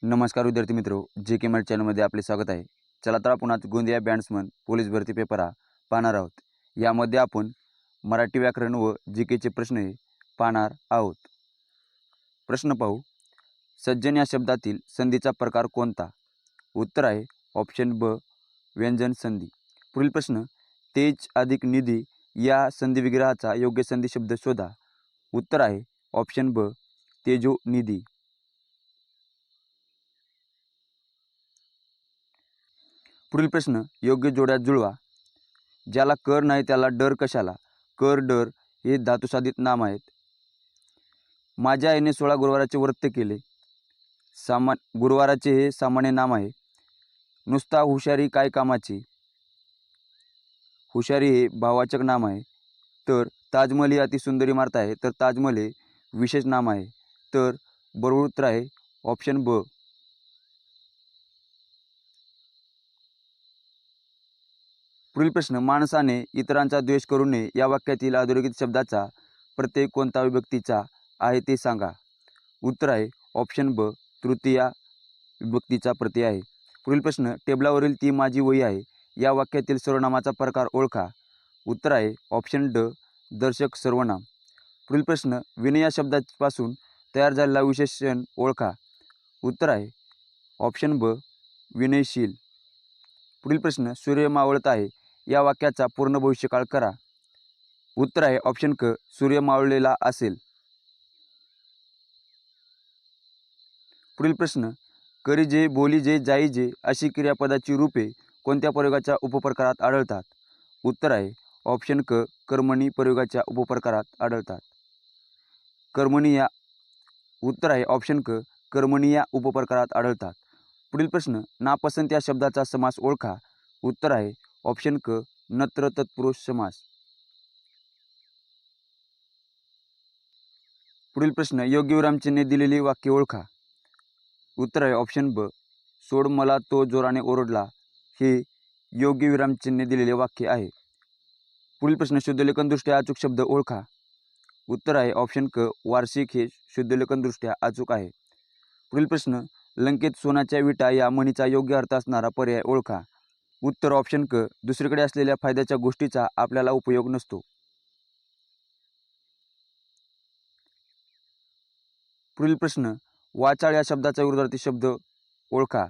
नमस्कार विद्यार्थी मित्रो, जे के मॅट चॅनलमध्ये आपले स्वागत आहे. चला तर आपण आज गोंदिया बँड्समन पोलीस भरती पेपर पाहणार आहोत. यामध्ये आपण मराठी व्याकरण व जी केचे प्रश्न पाहणार आहोत. प्रश्न पाहू. सज्जन या शब्दातील संधीचा प्रकार कोणता? उत्तर आहे ऑप्शन ब व्यंजन संधी. पुढील प्रश्न. तेज अधिक निधी या संधी विग्रहाचा योग्य संधी शब्द शोधा. उत्तर आहे ऑप्शन ब तेजो निधी. पुढील प्रश्न. योग्य जोड्या जुळवा. ज्याला कर नाही त्याला डर कशाला? कर डर हे धातुसाधित नाम आहेत. माझ्या आईने 16 गुरुवाराचे व्रत केले. गुरुवाराचे हे सामान्य नाम आहे. नुसता हुशारी काय कामाची? हुशारी हे भाववाचक नाम आहे. तर ताजमहल ही अतिसुंदर इमारत आहे. तर ताजमहल हे विशेष नाम आहे. तर बरोबर उत्तर आहे ऑप्शन ब. पुढील प्रश्न. माणसाने इतरांचा द्वेष करू नये या वाक्यातील अधोरेखित शब्दाचा प्रत्यय कोणता विभक्तीचा आहे ते सांगा. उत्तर आहे ऑप्शन ब तृतीया विभक्तीचा प्रत्यय आहे. पुढील प्रश्न. टेबलावरील ती माझी वही आहे या वाक्यातील सर्वनामाचा प्रकार ओळखा. उत्तर आहे ऑप्शन ड दर्शक सर्वनाम. पुढील प्रश्न. विनय या शब्दापासून तयार झालेला विशेषण ओळखा. उत्तर आहे ऑप्शन ब विनयशील. पुढील प्रश्न. सूर्य मावळत आहे या वाक्याचा पूर्ण भविष्यकाळ करा. उत्तर आहे ऑप्शन क सूर्य मावळलेला असेल. पुढील प्रश्न. करीजे बोलीजे जाईजे अशी क्रियापदाची रूपे कोणत्या प्रयोगाच्या उपप्रकारात आढळतात? उत्तर आहे ऑप्शन क कर्मणी प्रयोगाच्या उपप्रकारात आढळतात. कर्मणी या उत्तर आहे ऑप्शन क कर्मणी या उपप्रकारात आढळतात. पुढील प्रश्न. नापसंत या शब्दाचा समास ओळखा. उत्तर आहे ऑप्शन क नत्र तत्पुरुष समास. पुढील प्रश्न. योग्य विरामचिन्हे दिलेली वाक्य ओळखा. उत्तर आहे ऑप्शन ब सोड मला तो जोराने ओरडला हे योग्य विरामचिन्हे दिलेले वाक्य आहे. पुढील प्रश्न. शुद्धलेखनदृष्ट्या अचूक शब्द ओळखा. उत्तर आहे ऑप्शन क वार्षिक हे शुद्धलेखनदृष्ट्या अचूक आहे. पुढील प्रश्न. लंकेत सोन्याच्या विटा या म्हणीचा योग्य अर्थ असणारा पर्याय ओळखा. उत्तर ऑप्शन क दुसरीकडे असलेल्या फायद्याच्या गोष्टीचा आपल्याला उपयोग नसतो. पुढील प्रश्न. वाचाळ या शब्दाचा विरुद्धार्थी शब्द ओळखा.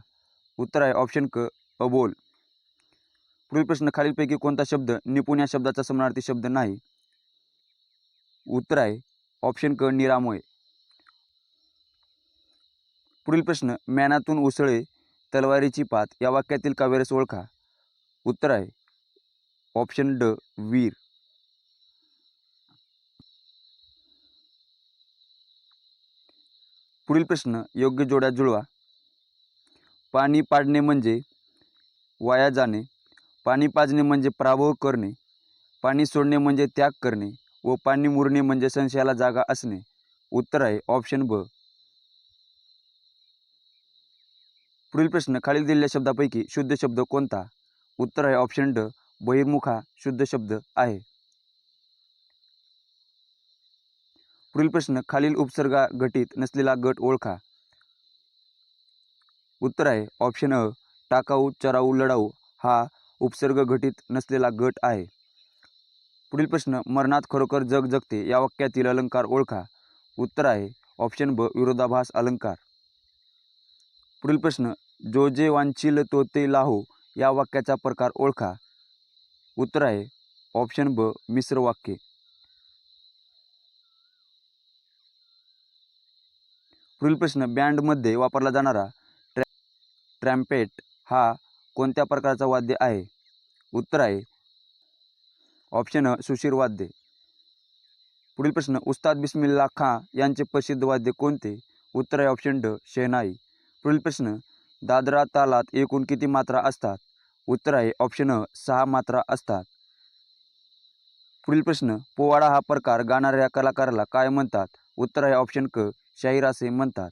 उत्तर आहे ऑप्शन क अबोल. पुढील प्रश्न. खालीलपैकी कोणता शब्द निपुण या शब्दाचा समानार्थी शब्द नाही? उत्तर आहे ऑप्शन क निरामय. पुढील प्रश्न. म्यानातून उसळे तलवारीची पात या वाक्यातील काव्यरस ओळखा. उत्तर आहे ऑप्शन ड वीर. पुढील प्रश्न. योग्य जोड्या जुळवा. पाणी पाडणे म्हणजे वाया जाणे. पाणी पाजणे म्हणजे पराभव करणे. पाणी सोडणे म्हणजे त्याग करणे व पाणी मुरणे म्हणजे संशयाला जागा असणे. उत्तर आहे ऑप्शन ब. पुढील प्रश्न. खालील दिलेल्या शब्दापैकी शुद्ध शब्द कोणता? उत्तर आहे ऑप्शन ड बहिर्मुखा शुद्ध शब्द आहे. पुढील प्रश्न. खालील उपसर्गा घटित नसलेला गट ओळखा. उत्तर आहे ऑप्शन अ टाकाऊ चराऊ लढाऊ हा उपसर्ग घटित नसलेला गट आहे. पुढील प्रश्न. मरणात खरोखर जग जगते या वाक्यातील अलंकार ओळखा. उत्तर आहे ऑप्शन ब विरोधाभास अलंकार. पुढील प्रश्न. जो जे वांछील तो ते लाहो या वाक्याचा प्रकार ओळखा. उत्तर आहे ऑप्शन ब मिश्र वाक्य. पुढील प्रश्न. बँडमध्ये वापरला जाणारा ट्रॅम्पेट हा कोणत्या प्रकारचा वाद्य आहे? उत्तर आहे ऑप्शन अ सुशीर वाद्य. पुढील प्रश्न. उस्ताद बिस्मिल्ला खां यांचे प्रसिद्ध वाद्य कोणते? उत्तर आहे ऑप्शन ड शहनाई. पुढील प्रश्न. दादरा तालात एकूण किती मात्रा असतात? उत्तर आहे ऑप्शन अ 6 मात्रा असतात. पुढील प्रश्न. पोवाडा हा प्रकार गाणाऱ्या कलाकाराला काय म्हणतात? उत्तर आहे ऑप्शन क शाहीर असे म्हणतात.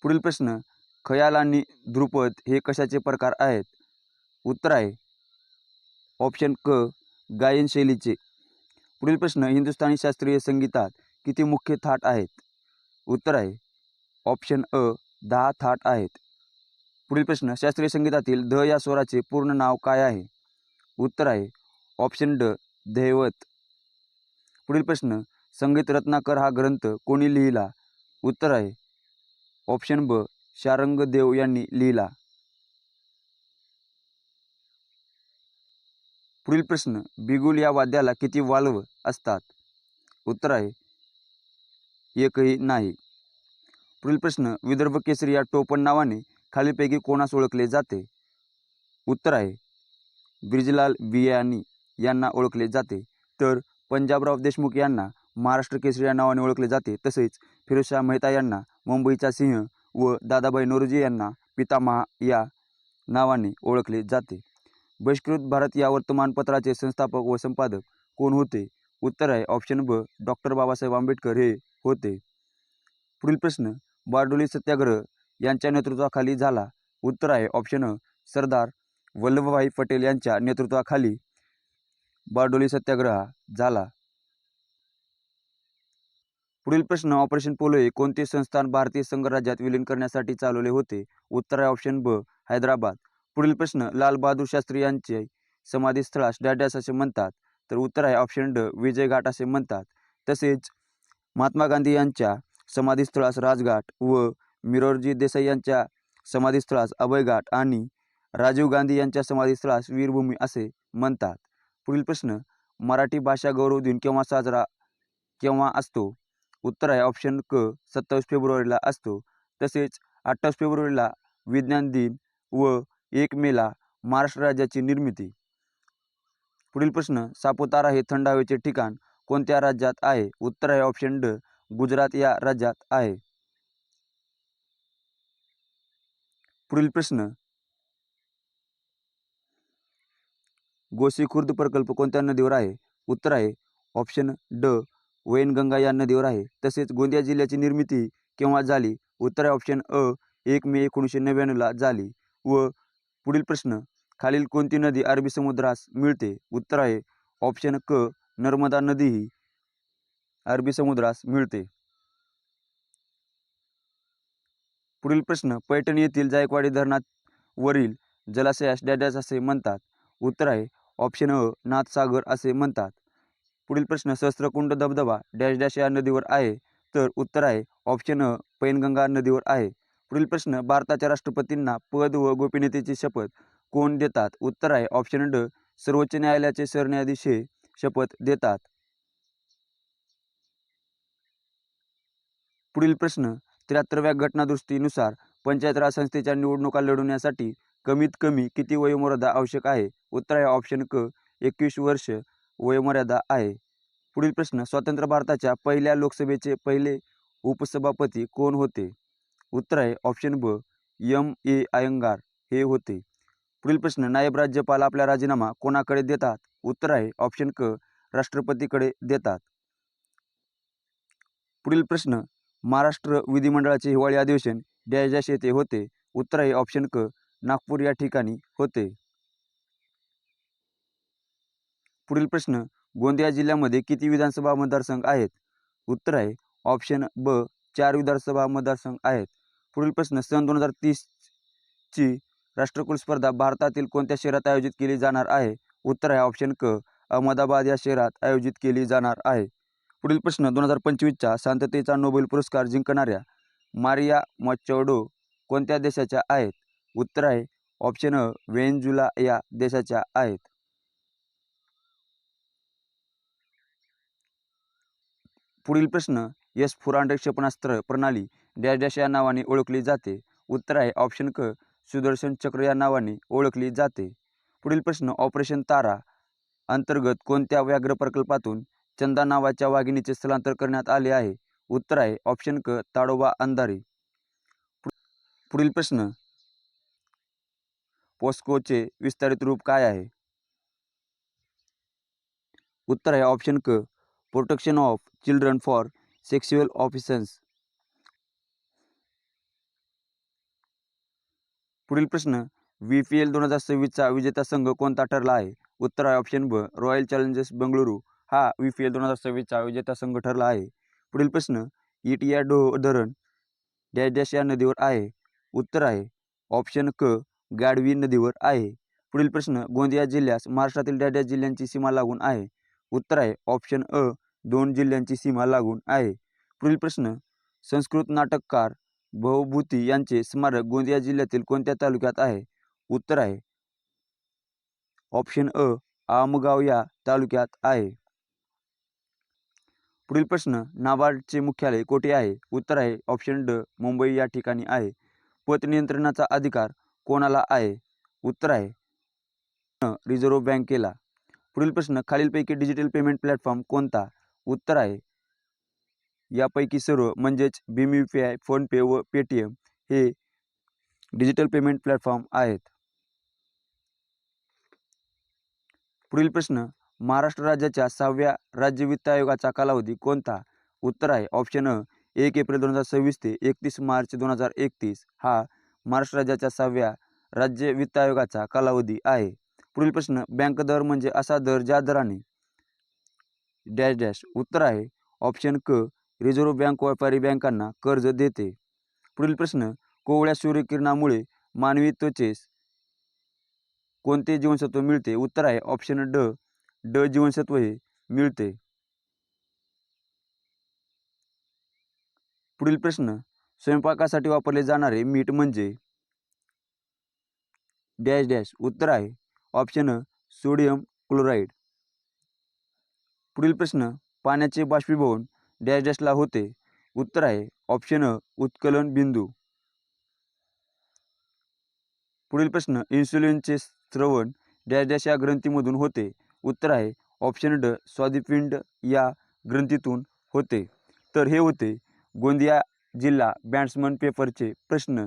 पुढील प्रश्न. खयाल आणि ध्रुपद हे कशाचे प्रकार आहेत? उत्तर आहे ऑप्शन क गायन शैलीचे. पुढील प्रश्न. हिंदुस्थानी शास्त्रीय संगीतात किती मुख्य थाट आहेत? उत्तर आहे ऑप्शन अ 10 थाट आहेत. पुढील प्रश्न, शास्त्रीय संगीतातील ध या स्वराचे पूर्ण नाव काय आहे? उत्तर आहे ऑप्शन ड दैवत. पुढील प्रश्न, संगीत रत्नाकर हा ग्रंथ कोणी लिहिला? उत्तर आहे ऑप्शन ब शारंगदेव यांनी लिहिला. पुढील प्रश्न, बिगुल या वाद्याला किती वाल्व असतात? उत्तर आहे एकही नाही. पुढील प्रश्न, विदर्भ केसरी या टोपण नावाने खालीलपैकी कोणास ओळखले जाते? उत्तर आहे ब्रिजलाल बियाणी यांना ओळखले जाते. तर पंजाबराव देशमुख यांना महाराष्ट्र केसरी या नावाने ओळखले जाते. तसेच फिरोजशाह मेहता यांना मुंबईचा सिंह व दादाभाई नौरोजी यांना पितामहा या नावाने ओळखले जाते. बहिष्कृत भारत या वर्तमानपत्राचे संस्थापक व संपादक कोण होते? उत्तर आहे ऑप्शन ब डॉक्टर बाबासाहेब आंबेडकर हे होते. पुढील प्रश्न, बारडोली सत्याग्रह यांच्या नेतृत्वाखाली झाला? उत्तर आहे ऑप्शन अ सरदार वल्लभभाई पटेल यांच्या नेतृत्वाखाली बारडोली सत्याग्रह झाला. पुढील प्रश्न, ऑपरेशन पोलो हे कोणते संस्थान भारतीय संघराज्यात विलीन करण्यासाठी चालवले होते? उत्तर आहे ऑप्शन ब हैदराबाद. पुढील प्रश्न, लाल बहादूर शास्त्री यांचे समाधीस्थळास डॅश असे म्हणतात? तर उत्तर आहे ऑप्शन ड विजय घाट असे म्हणतात. तसेच महात्मा गांधी यांच्या समाधीस्थळास राजघाट व मोरारजी देसाई यांच्या समाधीस्थळास अभयघाट आणि राजीव गांधी यांच्या समाधीस्थळास वीरभूमी असे म्हणतात. पुढील प्रश्न, मराठी भाषा गौरव दिन केव्हा असतो? उत्तर आहे ऑप्शन क 27 फेब्रुवारीला असतो. तसेच 28 फेब्रुवारीला विज्ञान दिन व 1 मेला महाराष्ट्र राज्याची निर्मिती. पुढील प्रश्न, सापुतारा हे थंड हवेचे ठिकाण कोणत्या राज्यात आहे? उत्तर आहे ऑप्शन ड गुजरात या राज्यात आहे. पुढील प्रश्न, गोसीखुर्द प्रकल्प कोणत्या नदीवर आहे? उत्तर आहे ऑप्शन ड वैनगंगा या नदीवर आहे. तसेच गोंदिया जिल्ह्याची निर्मिती केव्हा झाली? उत्तर आहे ऑप्शन अ 1 मे 1999ला झाली. व पुढील प्रश्न, खालील कोणती नदी अरबी समुद्रास मिळते? उत्तर आहे ऑप्शन क नर्मदा नदी ही अरबी समुद्रास मिळते. पुढील प्रश्न, पैठण येथील जायकवाडी धरणावरील जलाशयास डॅश असे म्हणतात? उत्तर आहे ऑप्शन अ नाथसागर असे म्हणतात. पुढील प्रश्न, सहस्त्रकुंड धबधबा डॅश या नदीवर आहे? तर उत्तर आहे ऑप्शन अ पैनगंगा नदीवर आहे. पुढील प्रश्न, भारताच्या राष्ट्रपतींना पद व गोपनीयतेची शपथ कोण देतात? उत्तर आहे ऑप्शन ड सर्वोच्च न्यायालयाचे सरन्यायाधीश हे शपथ देतात. पुढील प्रश्न, 73व्या घटनादुरुस्तीनुसार पंचायत राज संस्थेच्या निवडणुका लढवण्यासाठी कमीत कमी किती वयोमर्यादा आवश्यक आहे? उत्तर आहे ऑप्शन क 21 वर्ष वयोमर्यादा आहे. पुढील प्रश्न, स्वतंत्र भारताच्या पहिल्या लोकसभेचे पहिले उपसभापती कोण होते? उत्तर आहे ऑप्शन ब M.A. अय्यंगार हे होते. पुढील प्रश्न, नायब राज्यपाल आपला राजीनामा कोणाकडे देतात? उत्तर आहे ऑप्शन क राष्ट्रपतीकडे देतात. पुढील प्रश्न, महाराष्ट्र विधिमंडळाचे हिवाळी अधिवेशन डॅश येथे होते? उत्तर आहे ऑप्शन क नागपूर या ठिकाणी होते. पुढील प्रश्न, गोंदिया जिल्ह्यामध्ये किती विधानसभा मतदारसंघ आहेत? उत्तर आहे ऑप्शन ब 4 विधानसभा मतदारसंघ आहेत. पुढील प्रश्न, सन 2030ची राष्ट्रकुल स्पर्धा भारतातील कोणत्या शहरात आयोजित केली जाणार आहे? उत्तर आहे ऑप्शन क अहमदाबाद या शहरात आयोजित केली जाणार आहे. पुढील प्रश्न, 2025च्या शांततेचा नोबेल पुरस्कार जिंकणाऱ्या मारिया मॅच्चाडो कोणत्या देशाच्या आहेत? उत्तर आहे ऑप्शन अ व्हेनेझुएला या देशाच्या आहेत. पुढील प्रश्न, S-400 क्षेपणास्त्र प्रणाली डॅश या नावाने ओळखली जाते? उत्तर आहे ऑप्शन क सुदर्शन चक्र या नावाने ओळखली जाते. पुढील प्रश्न, ऑपरेशन तारा अंतर्गत कोणत्या व्याघ्र प्रकल्पातून चंदा नावाच्या वाघिणीचे स्थलांतर करण्यात आले आहे? उत्तर आहे ऑप्शन क ताडोबा अंधारी. पुढील प्रश्न, पॉस्कोचे विस्तारित रूप काय आहे? उत्तर आहे ऑप्शन क protection of children for sexual offences. पुढील प्रश्न, VPL 2026चा विजेता संघ कोणता ठरला आहे? उत्तर आहे ऑप्शन ब रॉयल चॅलेंजर्स बेंगळुरू हा VPL 2026चा विजेता संघ ठरला आहे. पुढील प्रश्न, इटिया धरण डॅश डॅश या नदीवर आहे? उत्तर आहे ऑप्शन क गाढवी नदीवर आहे. पुढील प्रश्न, गोंदिया जिल्ह्यास महाराष्ट्रातील डॅश डॅश जिल्ह्यांची सीमा लागून आहे? उत्तर आहे ऑप्शन अ 2 जिल्ह्यांची सीमा लागून आहे. पुढील प्रश्न, संस्कृत नाटककार भवभूती यांचे स्मारक गोंदिया जिल्ह्यातील कोणत्या तालुक्यात आहे? उत्तर आहे ऑप्शन अ आमगाव या तालुक्यात आहे. पुढील प्रश्न, नाबार्डचे मुख्यालय कोठे आहे? उत्तर आहे ऑप्शन ड मुंबई या ठिकाणी आहे. पत नियंत्रणाचा अधिकार कोणाला आहे? उत्तर आहे रिझर्व्ह बँकेला. पुढील प्रश्न, खालीलपैकी डिजिटल पेमेंट प्लॅटफॉर्म कोणता? उत्तर आहे यापैकी सर्व, म्हणजेच भीम UPI, फोनपे व पेटीएम हे डिजिटल पेमेंट प्लॅटफॉर्म आहेत. पुढील प्रश्न, महाराष्ट्र राज्याच्या 6व्या राज्य वित्त आयोगाचा कालावधी कोणता? उत्तर आहे ऑप्शन अ 1 एप्रिल 2026 ते 31 मार्च 2031 हा महाराष्ट्र राज्याच्या 6व्या राज्य वित्त आयोगाचा कालावधी आहे. पुढील प्रश्न, बँक दर म्हणजे असा दर ज्या दराने डॅश डॅश. उत्तर आहे ऑप्शन क रिझर्व्ह बँक व्यापारी बँकांना कर्ज देते. पुढील प्रश्न, कोवळ्या सूर्यकिरणामुळे मानवी त्वचेस कोणते जीवनसत्व मिळते? उत्तर आहे ऑप्शन ड जीवनसत्व हे मिळते. पुढील प्रश्न, स्वयंपाकासाठी वापरले जाणारे मीठ म्हणजे डॅश डॅश. उत्तर आहे ऑप्शन अ सोडियम क्लोराईड. पुढील प्रश्न, पाण्याचे बाष्पीभवन डॅश डॅशला होते? उत्तर आहे ऑप्शन अ उत्कलन बिंदू. पुढील प्रश्न, इन्सुलिनचे स्रवण डॅश डॅश या ग्रंथीमधून होते? उत्तर आहे ऑप्शन ड स्वादुपिंड या ग्रंथीतून होते. तर हे होते गोंदिया जिल्हा बॅट्समन पेपरचे प्रश्न.